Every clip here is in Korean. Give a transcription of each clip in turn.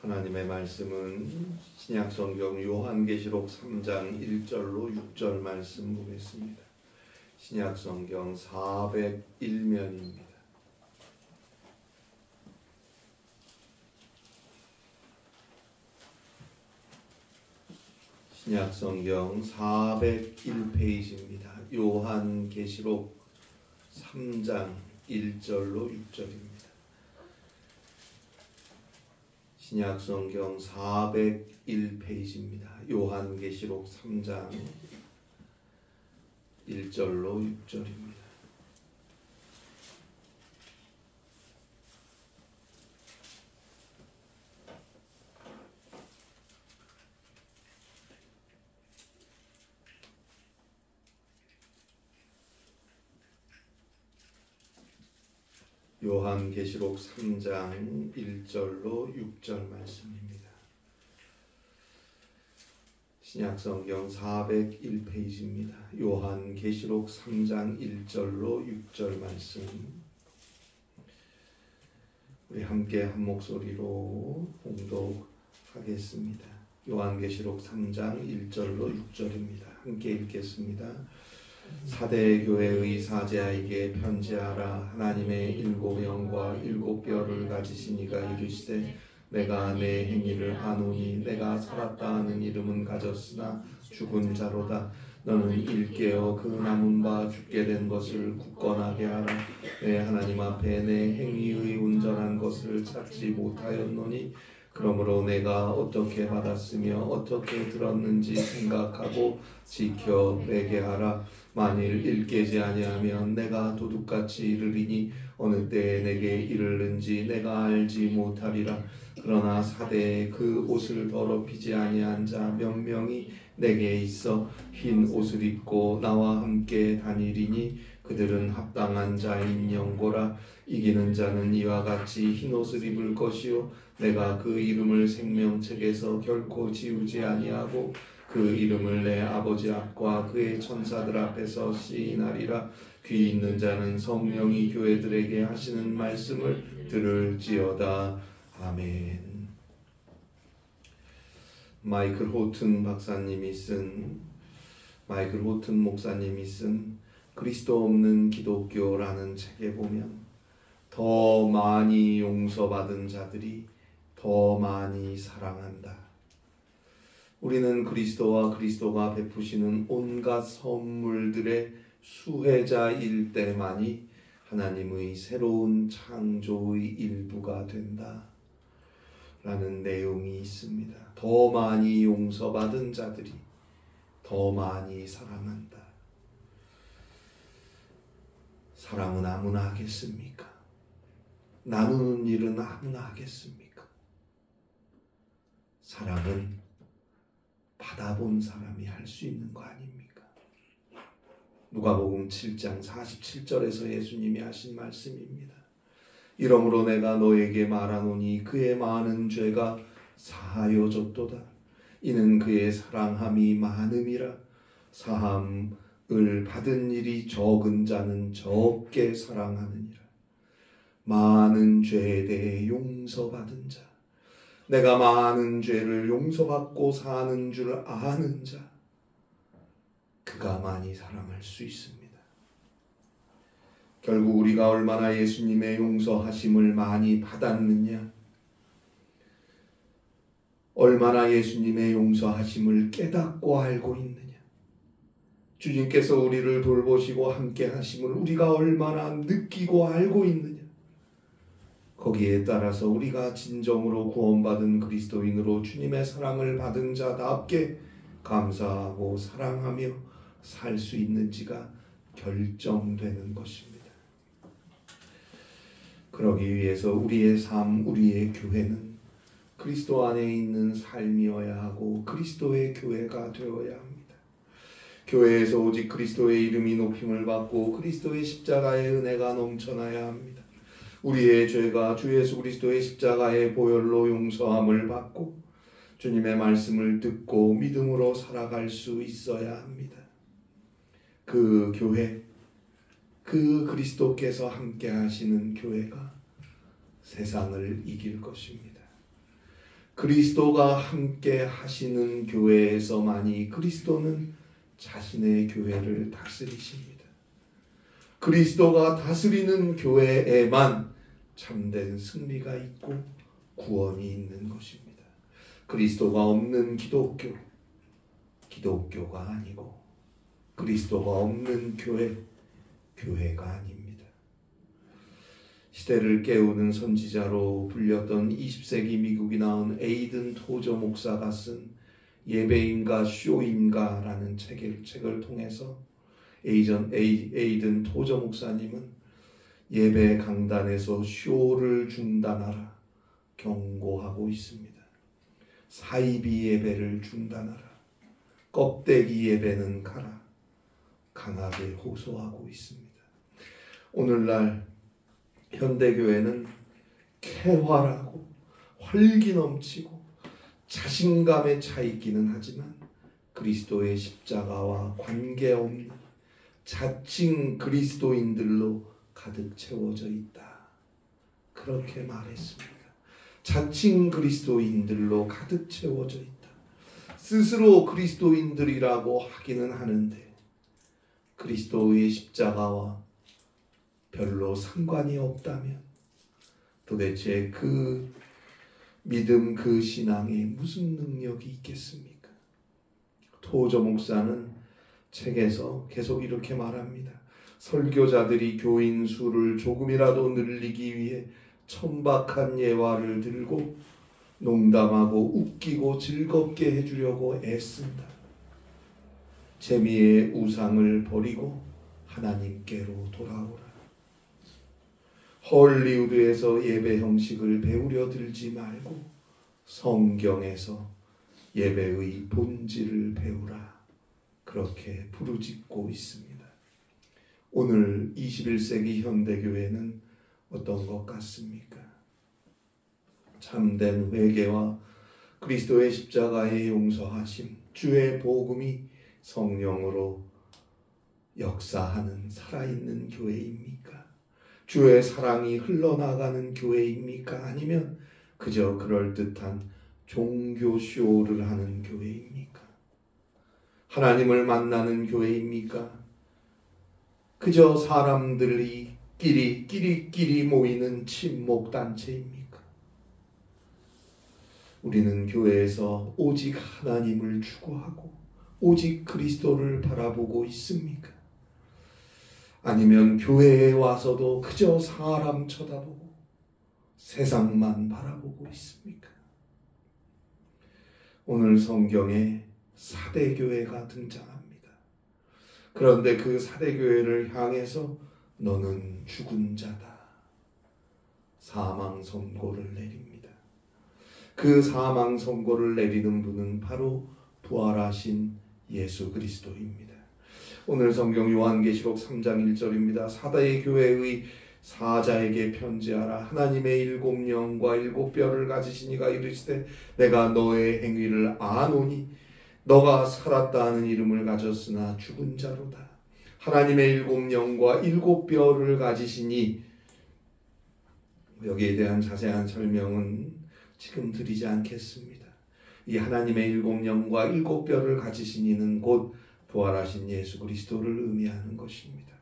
하나님의 말씀은 신약성경 요한계시록 3장 1절로 6절 말씀 보겠습니다. 신약성경 401면입니다. 신약성경 401페이지입니다. 요한계시록 3장 1절로 6절입니다. 신약성경 401페이지입니다. 요한계시록 3장 1절로 6절입니다. 요한계시록 3장 1절로 6절 말씀입니다. 신약성경 401페이지입니다. 요한계시록 3장 1절로 6절 말씀, 우리 함께 한 목소리로 봉독하겠습니다. 요한계시록 3장 1절로 6절입니다. 함께 읽겠습니다. 사대 교회의 사제에게 편지하라. 하나님의 일곱 영과 일곱 뼈를 가지신 이가 이르시되 내가 내 행위를 아노니 내가 살았다 하는 이름은 가졌으나 죽은 자로다. 너는 일깨어 그 남은 바 죽게 된 것을 굳건하게 하라. 내 하나님 앞에 내 행위의 온전한 것을 찾지 못하였노니 그러므로 내가 어떻게 받았으며 어떻게 들었는지 생각하고 지켜 회개하라. 만일 일깨지 아니하면 내가 도둑같이 이르리니 어느 때에 내게 이르는지 내가 알지 못하리라. 그러나 사대에 그 옷을 더럽히지 아니한 자 몇 명이 내게 있어 흰 옷을 입고 나와 함께 다니리니 그들은 합당한 자인 영고라. 이기는 자는 이와 같이 흰 옷을 입을 것이요 내가 그 이름을 생명책에서 결코 지우지 아니하고 그 이름을 내 아버지 앞과 그의 천사들 앞에서 시인하리라. 귀 있는 자는 성령이 교회들에게 하시는 말씀을 들을지어다. 아멘. 마이클 호튼 목사님이 쓴 그리스도 없는 기독교라는 책에 보면 더 많이 용서받은 자들이 더 많이 사랑한다. 우리는 그리스도와 그리스도가 베푸시는 온갖 선물들의 수혜자일 때만이 하나님의 새로운 창조의 일부가 된다 라는 내용이 있습니다. 더 많이 용서받은 자들이 더 많이 사랑한다. 사랑은 아무나 하겠습니까? 나누는 일은 아무나 하겠습니까? 사랑은 받아본 사람이 할 수 있는 거 아닙니까? 누가복음 7장 47절에서 예수님이 하신 말씀입니다. 이러므로 내가 너에게 말하노니 그의 많은 죄가 사하여졌도다. 이는 그의 사랑함이 많음이라. 사함을 받은 일이 적은 자는 적게 사랑하느니라. 많은 죄에 대해 용서받은 자, 내가 많은 죄를 용서받고 사는 줄 아는 자, 그가 많이 사랑할 수 있습니다. 결국 우리가 얼마나 예수님의 용서하심을 많이 받았느냐, 얼마나 예수님의 용서하심을 깨닫고 알고 있느냐, 주님께서 우리를 돌보시고 함께 하심을 우리가 얼마나 느끼고 알고 있느냐, 거기에 따라서 우리가 진정으로 구원받은 그리스도인으로 주님의 사랑을 받은 자답게 감사하고 사랑하며 살 수 있는지가 결정되는 것입니다. 그러기 위해서 우리의 삶, 우리의 교회는 그리스도 안에 있는 삶이어야 하고 그리스도의 교회가 되어야 합니다. 교회에서 오직 그리스도의 이름이 높임을 받고 그리스도의 십자가의 은혜가 넘쳐나야 합니다. 우리의 죄가 주 예수 그리스도의 십자가의 보혈로 용서함을 받고 주님의 말씀을 듣고 믿음으로 살아갈 수 있어야 합니다. 그 교회, 그 그리스도께서 함께 하시는 교회가 세상을 이길 것입니다. 그리스도가 함께 하시는 교회에서만이 그리스도는 자신의 교회를 다스리십니다. 그리스도가 다스리는 교회에만 참된 승리가 있고 구원이 있는 것입니다. 그리스도가 없는 기독교가 아니고 그리스도가 없는 교회가 아닙니다. 시대를 깨우는 선지자로 불렸던 20세기 미국이 나온 에이든 토저 목사가 쓴 예배인가 쇼인가라는 책을 통해서 에이든 토저 목사님은 예배 강단에서 쇼를 중단하라 경고하고 있습니다. 사이비 예배를 중단하라. 껍데기 예배는 가라. 강하게 호소하고 있습니다. 오늘날 현대교회는 쾌활하고 활기 넘치고 자신감에 차 있기는 하지만 그리스도의 십자가와 관계없는 자칭 그리스도인들로 가득 채워져 있다. 그렇게 말했습니다. 자칭 그리스도인들로 가득 채워져 있다. 스스로 그리스도인들이라고 하기는 하는데 그리스도의 십자가와 별로 상관이 없다면 도대체 그 믿음, 그 신앙에 무슨 능력이 있겠습니까? 토저 목사는 책에서 계속 이렇게 말합니다. 설교자들이 교인 수를 조금이라도 늘리기 위해 천박한 예화를 들고 농담하고 웃기고 즐겁게 해주려고 애쓴다. 재미의 우상을 버리고 하나님께로 돌아오라. 헐리우드에서 예배 형식을 배우려 들지 말고 성경에서 예배의 본질을 배우라. 그렇게 부르짖고 있습니다. 오늘 21세기 현대교회는 어떤 것 같습니까? 참된 회개와 그리스도의 십자가의 용서하심, 주의 복음이 성령으로 역사하는 살아있는 교회입니까? 주의 사랑이 흘러나가는 교회입니까? 아니면 그저 그럴듯한 종교쇼를 하는 교회입니까? 하나님을 만나는 교회입니까? 그저 사람들이 끼리끼리 모이는 친목단체입니까? 우리는 교회에서 오직 하나님을 추구하고 오직 그리스도를 바라보고 있습니까? 아니면 교회에 와서도 그저 사람 쳐다보고 세상만 바라보고 있습니까? 오늘 성경에 사대교회가 등장합니다. 그런데 그 사대교회를 향해서 너는 죽은 자다. 사망 선고를 내립니다. 그 사망 선고를 내리는 분은 바로 부활하신 예수 그리스도입니다. 오늘 성경 요한계시록 3장 1절입니다. 사대 교회의 사자에게 편지하라. 하나님의 7 영과 7 뼈를 가지신 이가 이르시되 내가 너의 행위를 아노니 너가 살았다 하는 이름을 가졌으나 죽은 자로다. 하나님의 7 영과 7 뼈를 가지시니, 여기에 대한 자세한 설명은 지금 드리지 않겠습니다. 이 하나님의 7 영과 7 뼈를 가지신 이는 곧 부활하신 예수 그리스도를 의미하는 것입니다.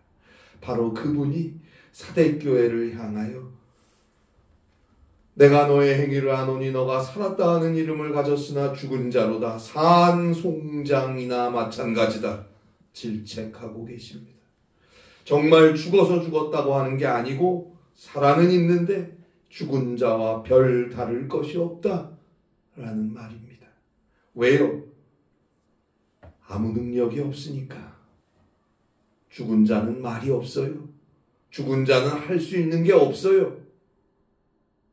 바로 그분이 사대교회를 향하여 내가 너의 행위를 아노니 너가 살았다 하는 이름을 가졌으나 죽은 자로다. 산송장이나 마찬가지다. 질책하고 계십니다. 정말 죽어서 죽었다고 하는 게 아니고 살아는 있는데 죽은 자와 별 다를 것이 없다 라는 말입니다. 왜요? 아무 능력이 없으니까. 죽은 자는 말이 없어요. 죽은 자는 할 수 있는 게 없어요.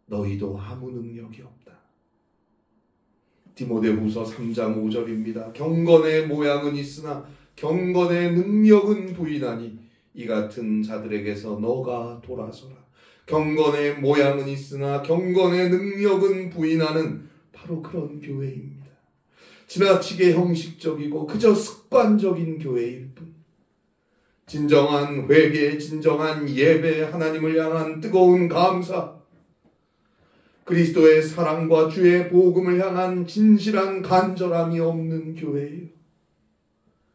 너희도 아무 능력이 없다. 디모데후서 3장 5절입니다. 경건의 모양은 있으나 경건의 능력은 부인하니 이 같은 자들에게서 너가 돌아서라. 경건의 모양은 있으나 경건의 능력은 부인하는 바로 그런 교회입니다. 지나치게 형식적이고 그저 습관적인 교회일 뿐, 진정한 회개, 진정한 예배, 하나님을 향한 뜨거운 감사, 그리스도의 사랑과 주의 복음을 향한 진실한 간절함이 없는 교회예요.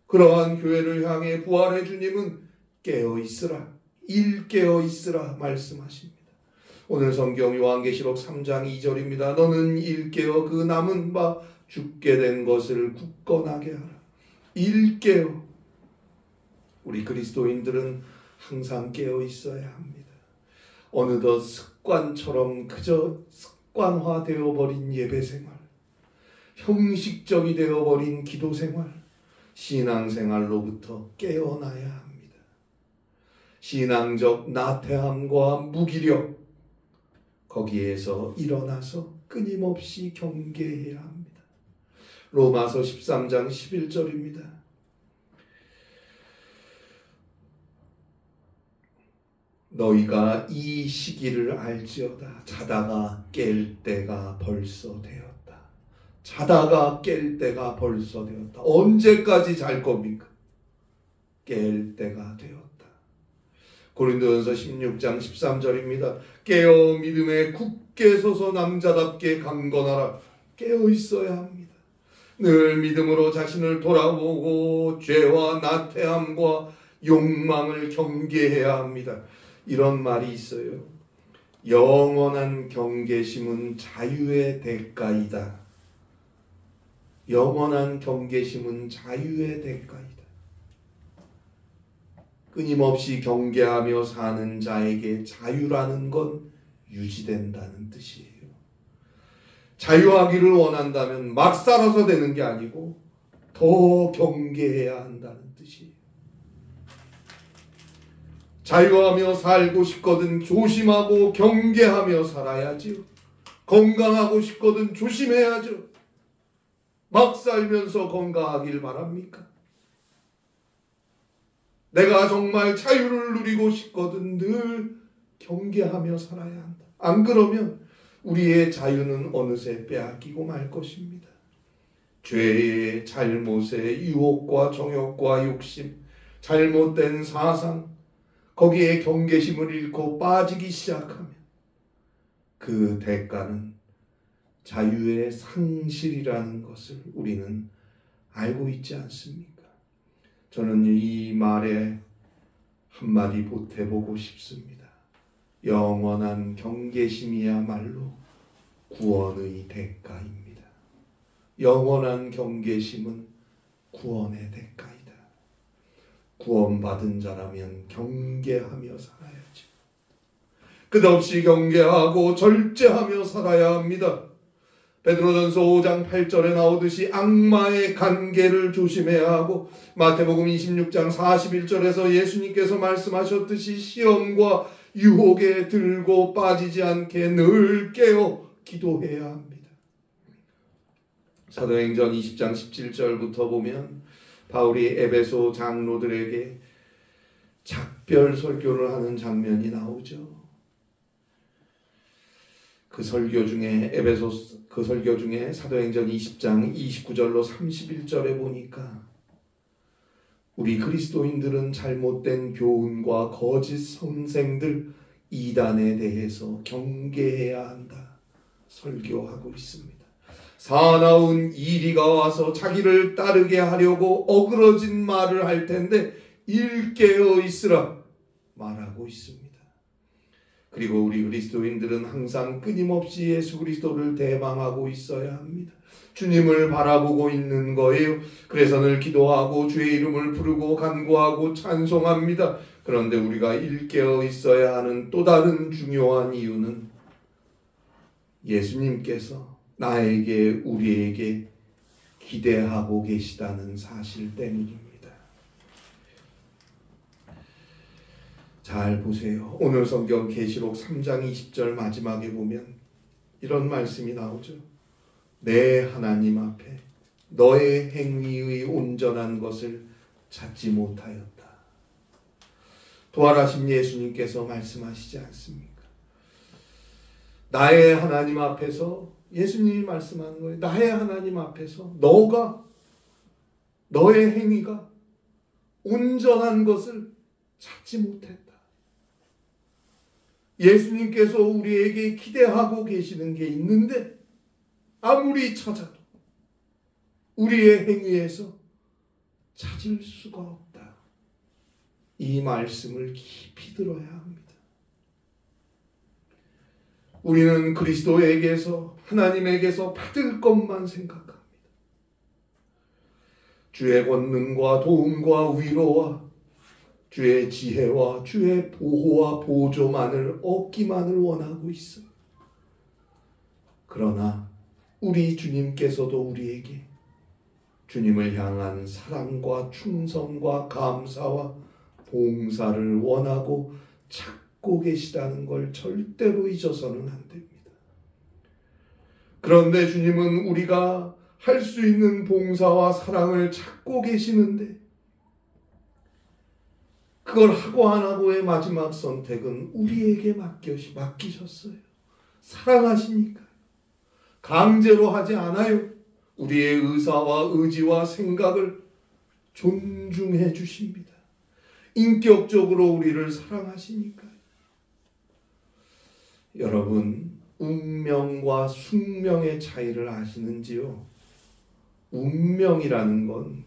그러한 교회를 향해 부활의 주님은 깨어있으라, 일깨어 있으라 말씀하십니다. 오늘 성경 요한계시록 3장 2절입니다. 너는 일깨어 그 남은 바 죽게 된 것을 굳건하게 하라. 일깨어. 우리 그리스도인들은 항상 깨어 있어야 합니다. 어느덧 습관처럼 그저 습관화되어 버린 예배생활, 형식적이 되어버린 기도생활, 신앙생활로부터 깨어나야 합니다. 신앙적 나태함과 무기력, 거기에서 일어나서 끊임없이 경계해야 합니다. 로마서 13장 11절입니다. 너희가 이 시기를 알지어다. 자다가 깰 때가 벌써 되었다. 자다가 깰 때가 벌써 되었다. 언제까지 잘 겁니까? 깰 때가 되었다. 고린도전서 16장 13절입니다. 깨어 믿음에 굳게 서서 남자답게 강건하라. 깨어 있어야 합니다. 늘 믿음으로 자신을 돌아보고 죄와 나태함과 욕망을 경계해야 합니다. 이런 말이 있어요. 영원한 경계심은 자유의 대가이다. 영원한 경계심은 자유의 대가이다. 끊임없이 경계하며 사는 자에게 자유라는 건 유지된다는 뜻이에요. 자유하기를 원한다면 막 살아서 되는 게 아니고 더 경계해야 한다는 뜻이에요. 자유하며 살고 싶거든 조심하고 경계하며 살아야지요. 건강하고 싶거든 조심해야죠. 막 살면서 건강하길 바랍니까? 내가 정말 자유를 누리고 싶거든 늘 경계하며 살아야 한다. 안 그러면 우리의 자유는 어느새 빼앗기고 말 것입니다. 죄의, 잘못의 유혹과 정욕과 욕심, 잘못된 사상, 거기에 경계심을 잃고 빠지기 시작하면 그 대가는 자유의 상실이라는 것을 우리는 알고 있지 않습니까? 저는 이 말에 한마디 보태보고 싶습니다. 영원한 경계심이야말로 구원의 대가입니다. 영원한 경계심은 구원의 대가이다. 구원받은 자라면 경계하며 살아야지. 끝없이 경계하고 절제하며 살아야 합니다. 베드로전서 5장 8절에 나오듯이 악마의 관계를 조심해야 하고 마태복음 26장 41절에서 예수님께서 말씀하셨듯이 시험과 유혹에 들고 빠지지 않게 늘 깨어 기도해야 합니다. 사도행전 20장 17절부터 보면 바울이 에베소 장로들에게 작별 설교를 하는 장면이 나오죠. 그 설교 중에 사도행전 20장 29절로 31절에 보니까 우리 그리스도인들은 잘못된 교훈과 거짓 선생들 이단에 대해서 경계해야 한다 설교하고 있습니다. 사나운 이리가 와서 자기를 따르게 하려고 어그러진 말을 할 텐데 일깨어 있으라 말하고 있습니다. 그리고 우리 그리스도인들은 항상 끊임없이 예수 그리스도를 대망하고 있어야 합니다. 주님을 바라보고 있는 거예요. 그래서 늘 기도하고 주의 이름을 부르고 간구하고 찬송합니다. 그런데 우리가 일깨어 있어야 하는 또 다른 중요한 이유는 예수님께서 나에게 우리에게 기대하고 계시다는 사실 때문입니다. 잘 보세요. 오늘 성경 계시록 3장 20절 마지막에 보면 이런 말씀이 나오죠. 내 하나님 앞에 너의 행위의 온전한 것을 찾지 못하였다. 부활하신 예수님께서 말씀하시지 않습니까? 나의 하나님 앞에서 예수님이 말씀하는 거예요. 나의 하나님 앞에서 너의 행위가 온전한 것을 찾지 못했다. 예수님께서 우리에게 기대하고 계시는 게 있는데 아무리 찾아도 우리의 행위에서 찾을 수가 없다. 이 말씀을 깊이 들어야 합니다. 우리는 그리스도에게서, 하나님에게서 받을 것만 생각합니다. 주의 권능과 도움과 위로와 주의 지혜와 주의 보호와 보조만을 얻기만을 원하고 있습니다. 그러나 우리 주님께서도 우리에게 주님을 향한 사랑과 충성과 감사와 봉사를 원하고 찾고 계시다는 걸 절대로 잊어서는 안 됩니다. 그런데 주님은 우리가 할 수 있는 봉사와 사랑을 찾고 계시는데 그걸 하고 안 하고의 마지막 선택은 우리에게 맡기셨어요. 사랑하시니까 강제로 하지 않아요. 우리의 의사와 의지와 생각을 존중해 주십니다. 인격적으로 우리를 사랑하시니까요. 여러분, 운명과 숙명의 차이를 아시는지요? 운명이라는 건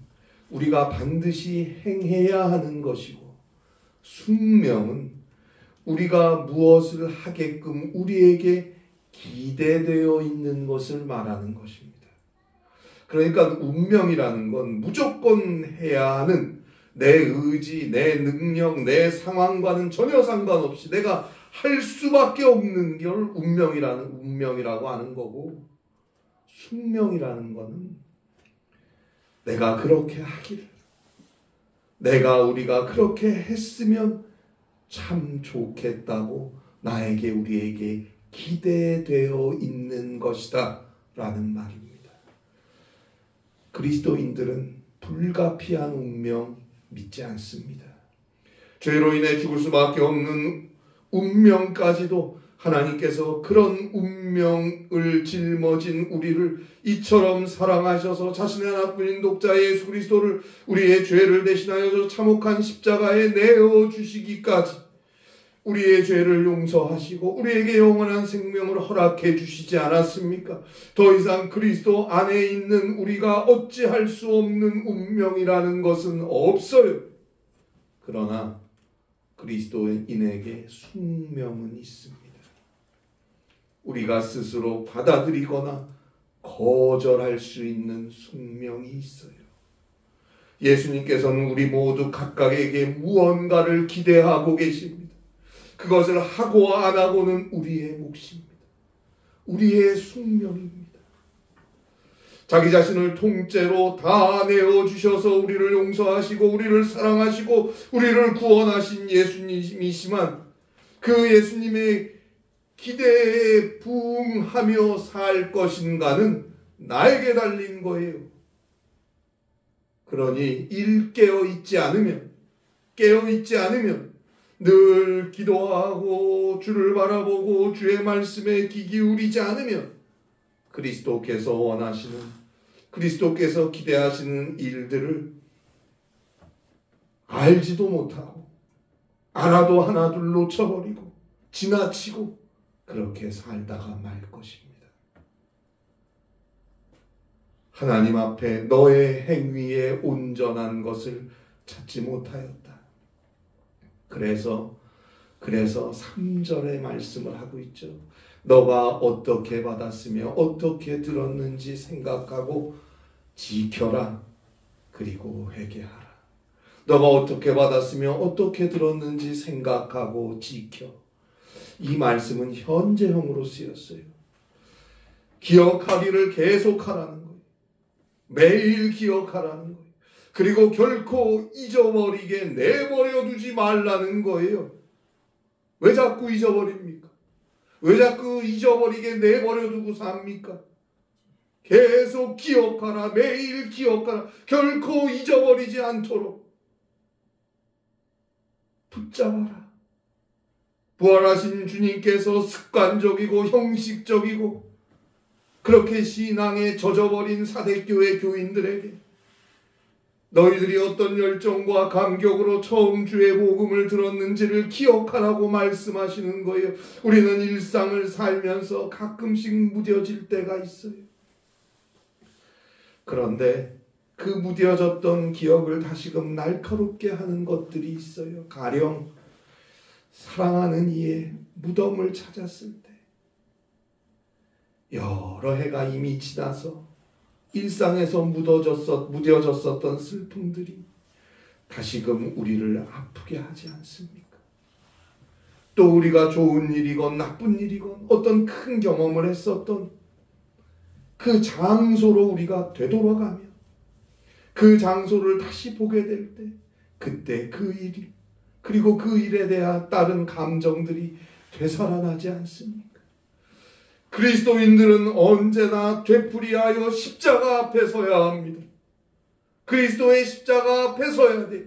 우리가 반드시 행해야 하는 것이고, 숙명은 우리가 무엇을 하게끔 우리에게 기대되어 있는 것을 말하는 것입니다. 그러니까 운명이라는 건 무조건 해야 하는 내 의지, 내 능력, 내 상황과는 전혀 상관없이 내가 할 수밖에 없는 걸 운명이라고 하는 거고, 숙명이라는 것은 내가 그렇게 하기를, 우리가 그렇게 했으면 참 좋겠다고 우리에게 기대되어 있는 것이다 라는 말입니다. 그리스도인들은 불가피한 운명 믿지 않습니다. 죄로 인해 죽을 수밖에 없는 운명까지도 하나님께서 그런 운명을 짊어진 우리를 이처럼 사랑하셔서 자신의 하나뿐인 독자 예수 그리스도를 우리의 죄를 대신하여 참혹한 십자가에 내어주시기까지 우리의 죄를 용서하시고 우리에게 영원한 생명을 허락해 주시지 않았습니까? 더 이상 그리스도 안에 있는 우리가 어찌할 수 없는 운명이라는 것은 없어요. 그러나 그리스도인에게 숙명은 있습니다. 우리가 스스로 받아들이거나 거절할 수 있는 숙명이 있어요. 예수님께서는 우리 모두 각각에게 무언가를 기대하고 계십니다. 그것을 하고 안 하고는 우리의 몫입니다. 우리의 숙명입니다. 자기 자신을 통째로 다 내어주셔서 우리를 용서하시고 우리를 사랑하시고 우리를 구원하신 예수님이시만 그 예수님의 기대에 부응하며 살 것인가는 나에게 달린 거예요. 그러니 깨어있지 않으면 늘 기도하고 주를 바라보고 주의 말씀에 귀 기울이지 않으면 그리스도께서 기대하시는 일들을 알지도 못하고 알아도 하나둘 놓쳐버리고 지나치고 그렇게 살다가 말 것입니다. 하나님 앞에 너의 행위에 온전한 것을 찾지 못하였다. 그래서 3절의 말씀을 하고 있죠. 너가 어떻게 받았으며 어떻게 들었는지 생각하고 지켜라. 그리고 회개하라. 너가 어떻게 받았으며 어떻게 들었는지 생각하고 지켜. 이 말씀은 현재형으로 쓰였어요. 기억하기를 계속하라는 거예요. 매일 기억하라는 거예요. 그리고 결코 잊어버리게 내버려 두지 말라는 거예요. 왜 자꾸 잊어버립니까? 왜 자꾸 잊어버리게 내버려 두고 삽니까? 계속 기억하라. 매일 기억하라. 결코 잊어버리지 않도록 붙잡아라. 부활하신 주님께서 습관적이고 형식적이고 그렇게 신앙에 젖어버린 사대교회 교인들에게 너희들이 어떤 열정과 감격으로 처음 주의 복음을 들었는지를 기억하라고 말씀하시는 거예요. 우리는 일상을 살면서 가끔씩 무뎌질 때가 있어요. 그런데 그 무뎌졌던 기억을 다시금 날카롭게 하는 것들이 있어요. 가령 사랑하는 이의 무덤을 찾았을 때, 여러 해가 이미 지나서 일상에서 무뎌졌었던 슬픔들이 다시금 우리를 아프게 하지 않습니까? 또 우리가 좋은 일이건 나쁜 일이건 어떤 큰 경험을 했었던 그 장소로 우리가 되돌아가며 그 장소를 다시 보게 될 때, 그때 그 일이, 그리고 그 일에 대한 다른 감정들이 되살아나지 않습니까? 그리스도인들은 언제나 되풀이하여 십자가 앞에 서야 합니다. 그리스도의 십자가 앞에 서야 돼요.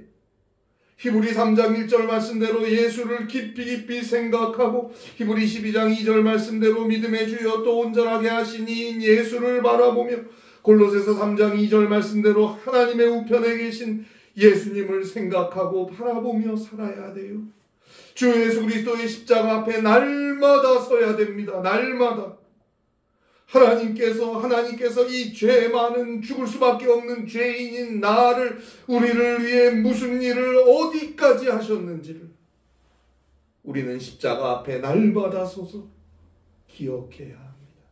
히브리 3장 1절 말씀대로 예수를 깊이 생각하고, 히브리 12장 2절 말씀대로 믿음의 주여 또 온전하게 하신 이인 예수를 바라보며, 골로새서 3장 2절 말씀대로 하나님의 우편에 계신 예수님을 생각하고 바라보며 살아야 돼요. 주 예수 그리스도의 십자가 앞에 날마다 서야 됩니다. 날마다. 하나님께서 이 죄 많은 죽을 수밖에 없는 죄인인 나를, 우리를 위해 무슨 일을 어디까지 하셨는지를 우리는 십자가 앞에 날마다 서서 기억해야 합니다.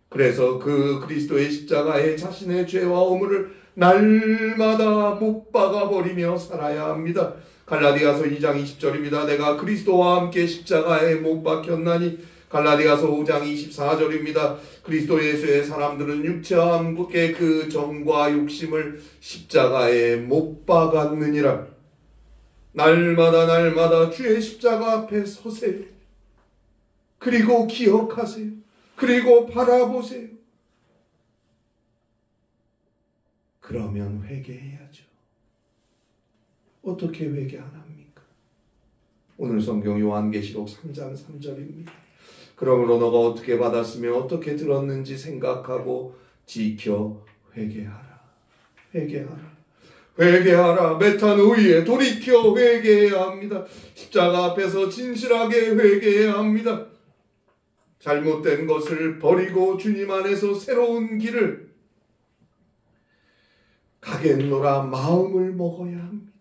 그래서 그 그리스도의 십자가에 자신의 죄와 허물을 날마다 못 박아버리며 살아야 합니다. 갈라디아서 2장 20절입니다. 내가 그리스도와 함께 십자가에 못 박혔나니. 갈라디아서 5장 24절입니다. 그리스도 예수의 사람들은 육체와 함께 그 정과 욕심을 십자가에 못 박았느니라. 날마다 주의 십자가 앞에 서세요. 그리고 기억하세요. 그리고 바라보세요. 그러면 회개해야죠. 어떻게 회개 안 합니까? 오늘 성경 요한계시록 3장 3절입니다. 그러므로 너가 어떻게 받았으며 어떻게 들었는지 생각하고 지켜 회개하라. 회개하라. 메타노이에 돌이켜 회개해야 합니다. 십자가 앞에서 진실하게 회개해야 합니다. 잘못된 것을 버리고 주님 안에서 새로운 길을 가겠노라 마음을 먹어야 합니다.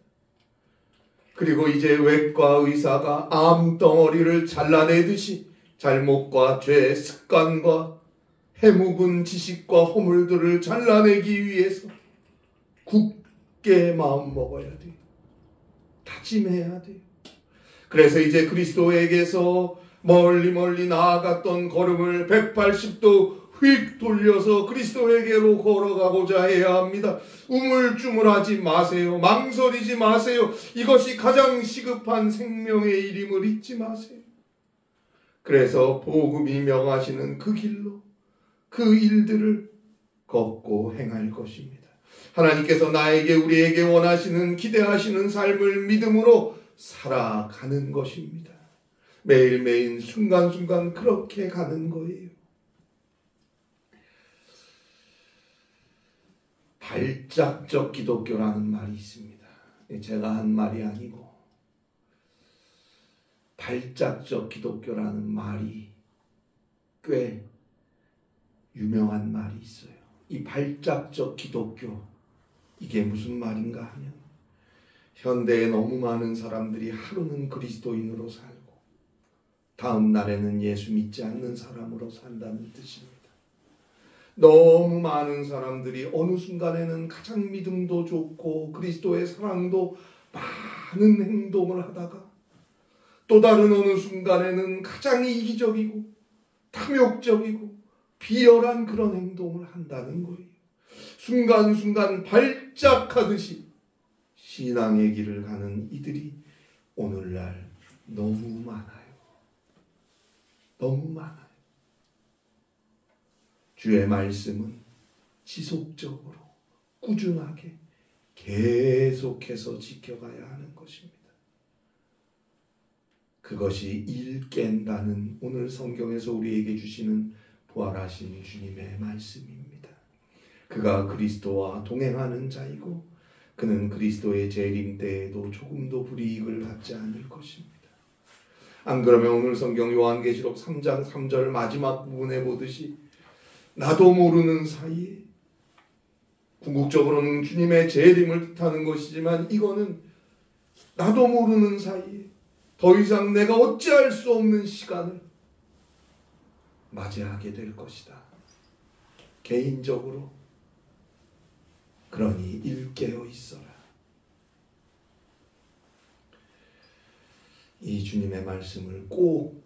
그리고 이제 외과 의사가 암덩어리를 잘라내듯이 잘못과 죄, 습관과 해묵은 지식과 허물들을 잘라내기 위해서 굳게 마음 먹어야 돼요. 다짐해야 돼요. 그래서 이제 그리스도에게서 멀리 나아갔던 걸음을 180도 휙 돌려서 그리스도에게로 걸어가고자 해야 합니다. 우물쭈물하지 마세요. 망설이지 마세요. 이것이 가장 시급한 생명의 일임을 잊지 마세요. 그래서 복음이 명하시는 그 길로 그 일들을 걷고 행할 것입니다. 하나님께서 우리에게 원하시는, 기대하시는 삶을 믿음으로 살아가는 것입니다. 매일매일 순간순간 그렇게 가는 거예요. 발작적 기독교라는 말이 있습니다. 제가 한 말이 아니고 발작적 기독교라는 말이 꽤 유명한 말이 있어요. 이 발작적 기독교, 이게 무슨 말인가 하면, 현대에 너무 많은 사람들이 하루는 그리스도인으로 살고 다음 날에는 예수 믿지 않는 사람으로 산다는 뜻입니다. 너무 많은 사람들이 어느 순간에는 가장 믿음도 좋고 그리스도의 사랑도 많은 행동을 하다가 또 다른 어느 순간에는 가장 이기적이고 탐욕적이고 비열한 그런 행동을 한다는 거예요. 순간순간 발작하듯이 신앙의 길을 가는 이들이 오늘날 너무 많아요. 너무 많아요. 주의 말씀은 지속적으로 꾸준하게 계속해서 지켜가야 하는 것입니다. 그것이 일 깬다는 오늘 성경에서 우리에게 주시는 부활하신 주님의 말씀입니다. 그가 그리스도와 동행하는 자이고 그는 그리스도의 재림 때에도 조금도 불이익을 받지 않을 것입니다. 안 그러면 오늘 성경 요한계시록 3장 3절 마지막 부분에 보듯이 나도 모르는 사이에, 궁극적으로는 주님의 재림을 뜻하는 것이지만 이거는 나도 모르는 사이에 더 이상 내가 어찌할 수 없는 시간을 맞이하게 될 것이다. 개인적으로 그러니 일깨어 있어라. 이 주님의 말씀을 꼭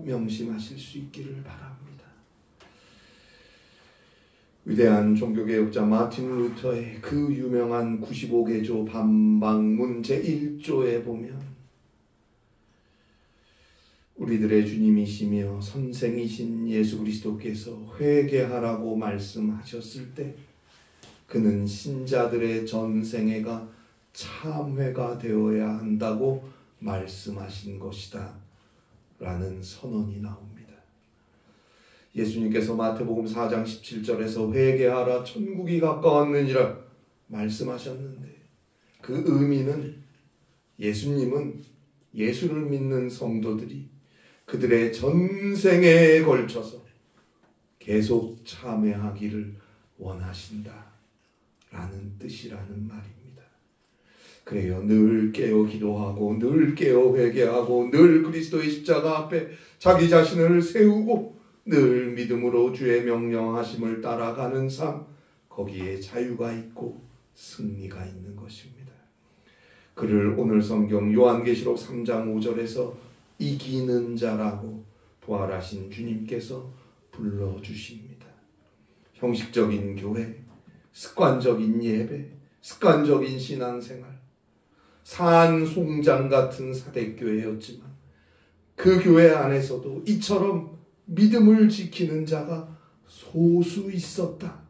명심하실 수 있기를 바랍니다. 위대한 종교개혁자 마틴 루터의 그 유명한 95개조 반박문 제1조에 보면 우리들의 주님이시며 선생이신 예수 그리스도께서 회개하라고 말씀하셨을 때 그는 신자들의 전생애가 참회가 되어야 한다고 말씀하신 것이다 라는 선언이 나옵니다. 예수님께서 마태복음 4장 17절에서 회개하라 천국이 가까웠느니라 말씀하셨는데 그 의미는 예수님은 예수를 믿는 성도들이 그들의 전생애에 걸쳐서 계속 참회하기를 원하신다 라는 뜻이라는 말입니다. 그래요. 늘 깨어 기도하고 늘 깨어 회개하고 늘 그리스도의 십자가 앞에 자기 자신을 세우고 늘 믿음으로 주의 명령하심을 따라가는 삶, 거기에 자유가 있고 승리가 있는 것입니다. 그를 오늘 성경 요한계시록 3장 5절에서 이기는 자라고 부활하신 주님께서 불러주십니다. 형식적인 교회, 습관적인 예배, 습관적인 신앙생활, 산송장 같은 사대교회였지만 그 교회 안에서도 이처럼 믿음을 지키는 자가 소수 있었다.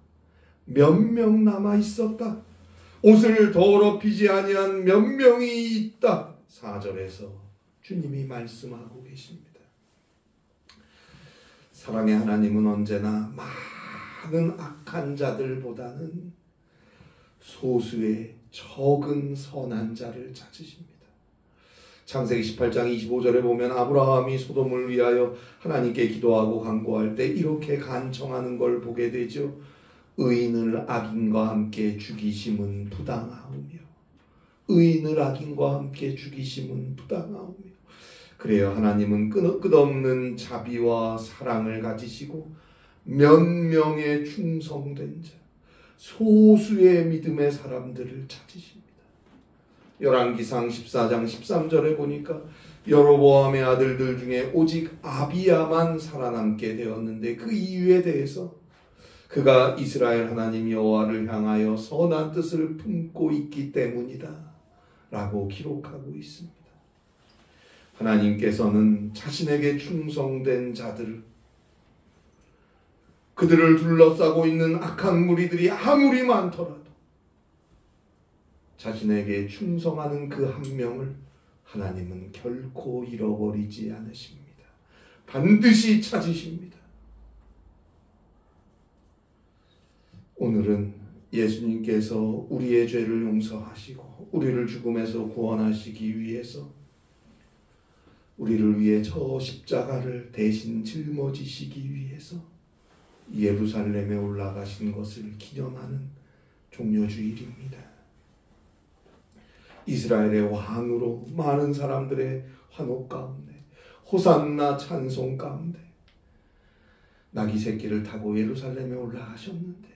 몇 명 남아 있었다. 옷을 더럽히지 아니한 몇 명이 있다. 4절에서 주님이 말씀하고 계십니다. 사랑의 하나님은 언제나 많은 악한 자들보다는 소수의 적은 선한 자를 찾으십니다. 창세기 18장 25절에 보면 아브라함이 소돔을 위하여 하나님께 기도하고 간구할 때 이렇게 간청하는 걸 보게 되죠. 의인을 악인과 함께 죽이심은 부당하오며, 의인을 악인과 함께 죽이심은 부당하오며. 그래요. 하나님은 끝없는 자비와 사랑을 가지시고 몇 명의 충성된 자, 소수의 믿음의 사람들을 찾으십니다. 열왕기상 14장 13절에 보니까 여로보암의 아들들 중에 오직 아비야만 살아남게 되었는데 그 이유에 대해서 그가 이스라엘 하나님 여호와를 향하여 선한 뜻을 품고 있기 때문이다 라고 기록하고 있습니다. 하나님께서는 자신에게 충성된 자들, 그들을 둘러싸고 있는 악한 무리들이 아무리 많더라도 자신에게 충성하는 그 한 명을 하나님은 결코 잃어버리지 않으십니다. 반드시 찾으십니다. 오늘은 예수님께서 우리의 죄를 용서하시고 우리를 죽음에서 구원하시기 위해서 우리를 위해 저 십자가를 대신 짊어지시기 위해서 예루살렘에 올라가신 것을 기념하는 종려주일입니다. 이스라엘의 왕으로 많은 사람들의 환호 가운데, 호산나 찬송 가운데 나귀 새끼를 타고 예루살렘에 올라가셨는데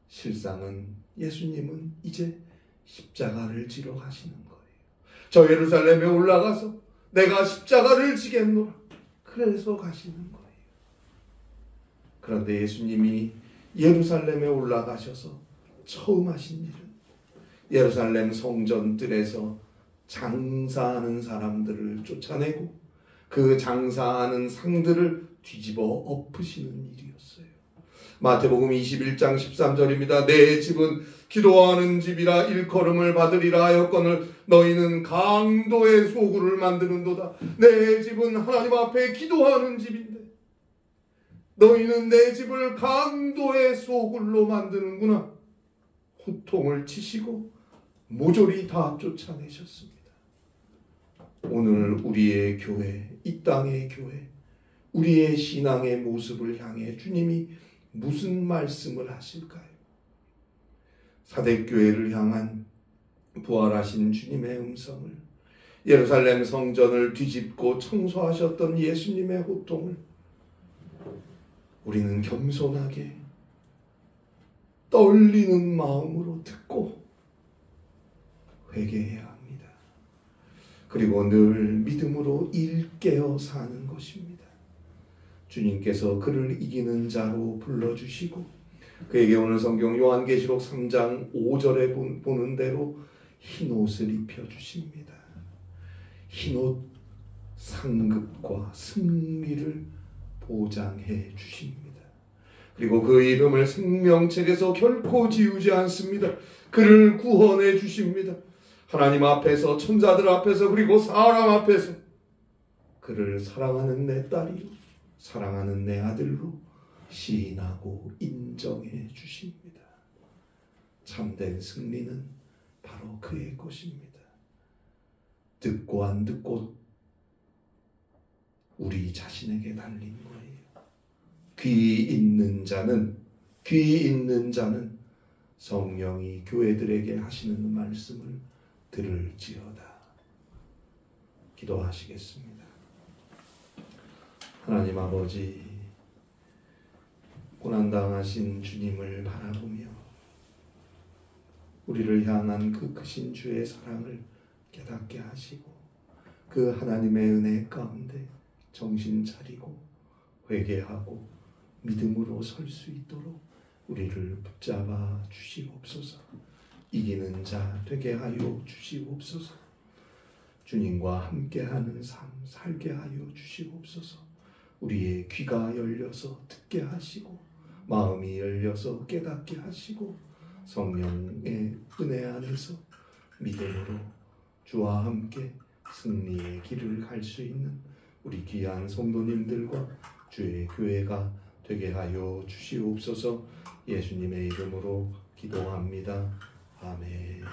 실상은 예수님은 이제 십자가를 지러 가시는 거예요. 저 예루살렘에 올라가서 내가 십자가를 지겠노라. 그래서 가시는 거예요. 그런데 예수님이 예루살렘에 올라가셔서 처음 하신 일은 예루살렘 성전들에서 장사하는 사람들을 쫓아내고 그 장사하는 상들을 뒤집어 엎으시는 일이었어요. 마태복음 21장 13절입니다. 내 집은 기도하는 집이라 일컬음을 받으리라 하였거늘 너희는 강도의 소굴을 만드는도다. 내 집은 하나님 앞에 기도하는 집인데 너희는 내 집을 강도의 소굴로 만드는구나. 호통을 치시고 모조리 다 쫓아내셨습니다. 오늘 우리의 교회, 이 땅의 교회, 우리의 신앙의 모습을 향해 주님이 무슨 말씀을 하실까요? 사대교회를 향한 부활하신 주님의 음성을, 예루살렘 성전을 뒤집고 청소하셨던 예수님의 호통을 우리는 겸손하게 떨리는 마음으로 듣고 회개해야 합니다. 그리고 늘 믿음으로 일깨어 사는 것입니다. 주님께서 그를 이기는 자로 불러주시고 그에게 오늘 성경 요한계시록 3장 5절에 보는 대로 흰옷을 입혀주십니다. 흰옷 상급과 승리를 보장해 주십니다. 그리고 그 이름을 생명책에서 결코 지우지 않습니다. 그를 구원해 주십니다. 하나님 앞에서, 천자들 앞에서, 그리고 사람 앞에서 그를 사랑하는 내 딸이요, 사랑하는 내 아들로 시인하고 인정해 주십니다. 참된 승리는 바로 그의 것입니다. 듣고 안 듣고 우리 자신에게 달린 거예요. 귀 있는 자는 성령이 교회들에게 하시는 말씀을 들을지어다. 기도하시겠습니다. 하나님 아버지, 고난당하신 주님을 바라보며 우리를 향한 그 크신 주의 사랑을 깨닫게 하시고 그 하나님의 은혜 가운데 정신 차리고 회개하고 믿음으로 설 수 있도록 우리를 붙잡아 주시옵소서. 이기는 자 되게 하여 주시옵소서. 주님과 함께하는 삶 살게 하여 주시옵소서. 우리의 귀가 열려서 듣게 하시고 마음이 열려서 깨닫게 하시고 성령의 은혜 안에서 믿음으로 주와 함께 승리의 길을 갈 수 있는 우리 귀한 성도님들과 주의 교회가 되게 하여 주시옵소서. 예수님의 이름으로 기도합니다. 아멘.